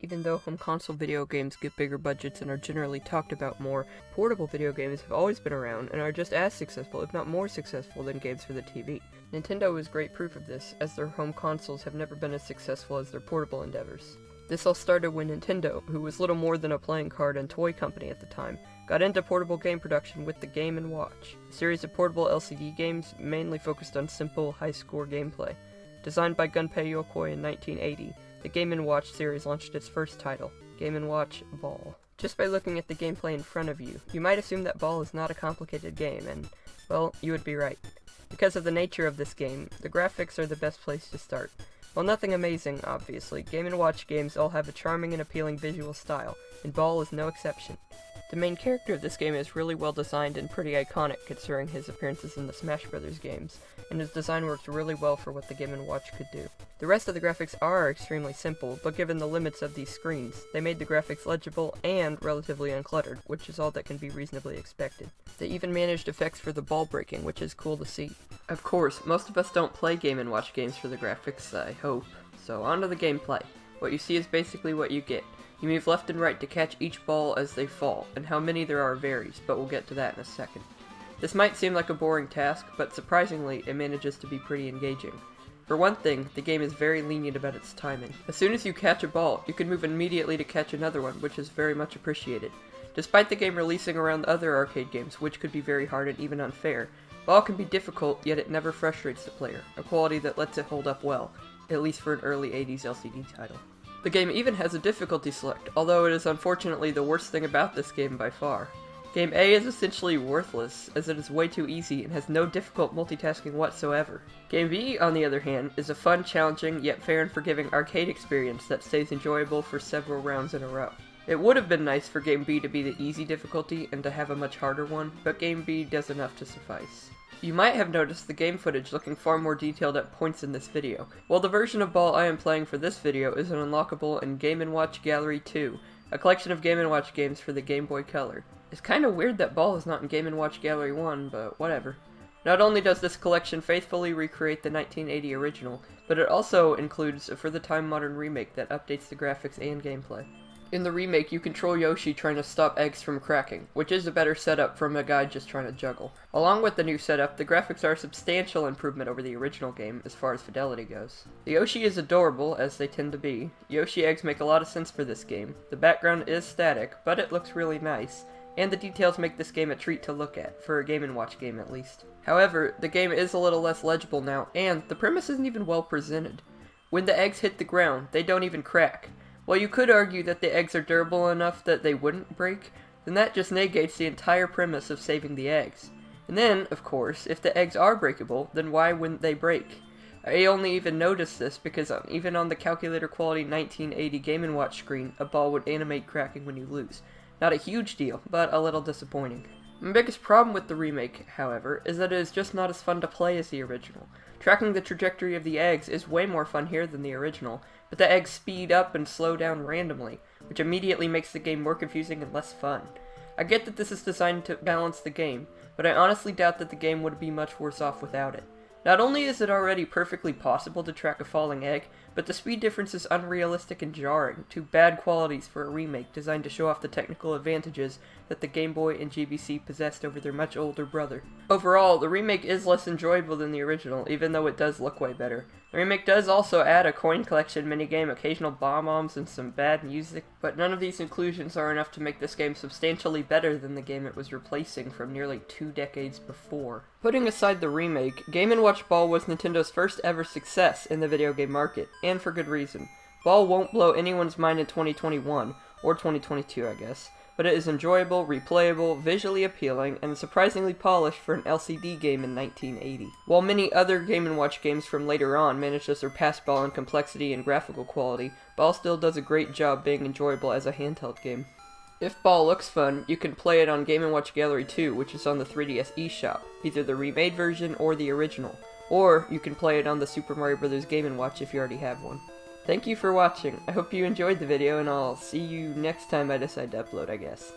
Even though home console video games get bigger budgets and are generally talked about more, portable video games have always been around and are just as successful, if not more successful, than games for the TV. Nintendo is great proof of this, as their home consoles have never been as successful as their portable endeavors. This all started when Nintendo, who was little more than a playing card and toy company at the time, got into portable game production with the Game & Watch, a series of portable LCD games mainly focused on simple, high-score gameplay. Designed by Gunpei Yokoi in 1980, the Game & Watch series launched its first title, Game & Watch Ball. Just by looking at the gameplay in front of you, you might assume that Ball is not a complicated game, and, well, you would be right. Because of the nature of this game, the graphics are the best place to start. While nothing amazing, obviously, Game & Watch games all have a charming and appealing visual style, and Ball is no exception. The main character of this game is really well designed and pretty iconic considering his appearances in the Smash Bros. Games, and his design works really well for what the Game & Watch could do. The rest of the graphics are extremely simple, but given the limits of these screens, they made the graphics legible and relatively uncluttered, which is all that can be reasonably expected. They even managed effects for the ball breaking, which is cool to see. Of course, most of us don't play Game & Watch games for the graphics, I hope. So on to the gameplay. What you see is basically what you get. You move left and right to catch each ball as they fall, and how many there are varies, but we'll get to that in a second. This might seem like a boring task, but surprisingly, it manages to be pretty engaging. For one thing, the game is very lenient about its timing. As soon as you catch a ball, you can move immediately to catch another one, which is very much appreciated. Despite the game releasing around other arcade games, which could be very hard and even unfair, Ball can be difficult, yet it never frustrates the player, a quality that lets it hold up well, at least for an early 80s LCD title. The game even has a difficulty select, although it is unfortunately the worst thing about this game by far. Game A is essentially worthless, as it is way too easy and has no difficult multitasking whatsoever. Game B, on the other hand, is a fun, challenging, yet fair and forgiving arcade experience that stays enjoyable for several rounds in a row. It would have been nice for Game B to be the easy difficulty and to have a much harder one, but Game B does enough to suffice. You might have noticed the game footage looking far more detailed at points in this video. Well, the version of Ball I am playing for this video is unlockable in Game & Watch Gallery 2, a collection of Game & Watch games for the Game Boy Color. It's kinda weird that Ball is not in Game & Watch Gallery 1, but whatever. Not only does this collection faithfully recreate the 1980 original, but it also includes a for the time modern remake that updates the graphics and gameplay. In the remake, you control Yoshi trying to stop eggs from cracking, which is a better setup from a guy just trying to juggle. Along with the new setup, the graphics are a substantial improvement over the original game as far as fidelity goes. The Yoshi is adorable, as they tend to be. Yoshi eggs make a lot of sense for this game. The background is static, but it looks really nice, and the details make this game a treat to look at, for a Game & Watch game at least. However, the game is a little less legible now, and the premise isn't even well presented. When the eggs hit the ground, they don't even crack. While you could argue that the eggs are durable enough that they wouldn't break, then that just negates the entire premise of saving the eggs. And then, of course, if the eggs are breakable, then why wouldn't they break? I only even noticed this because even on the calculator quality 1980 Game & Watch screen, a ball would animate cracking when you lose. Not a huge deal, but a little disappointing. My biggest problem with the remake, however, is that it is just not as fun to play as the original. Tracking the trajectory of the eggs is way more fun here than the original, but the eggs speed up and slow down randomly, which immediately makes the game more confusing and less fun. I get that this is designed to balance the game, but I honestly doubt that the game would be much worse off without it. Not only is it already perfectly possible to track a falling egg, but the speed difference is unrealistic and jarring, two bad qualities for a remake designed to show off the technical advantages that the Game Boy and GBC possessed over their much older brother. Overall, the remake is less enjoyable than the original, even though it does look way better. The remake does also add a coin collection minigame, occasional bomb-bombs, and some bad music, but none of these inclusions are enough to make this game substantially better than the game it was replacing from nearly 2 decades before. Putting aside the remake, Game & Watch Ball was Nintendo's first ever success in the video game market, and for good reason. Ball won't blow anyone's mind in 2021, or 2022 I guess, but it is enjoyable, replayable, visually appealing, and surprisingly polished for an LCD game in 1980. While many other Game & Watch games from later on managed to surpass Ball in complexity and graphical quality, Ball still does a great job being enjoyable as a handheld game. If Ball looks fun, you can play it on Game & Watch Gallery 2, which is on the 3DS eShop, either the remade version or the original. Or you can play it on the Super Mario Bros. Game & Watch if you already have one. Thank you for watching. I hope you enjoyed the video, and I'll see you next time I decide to upload, I guess.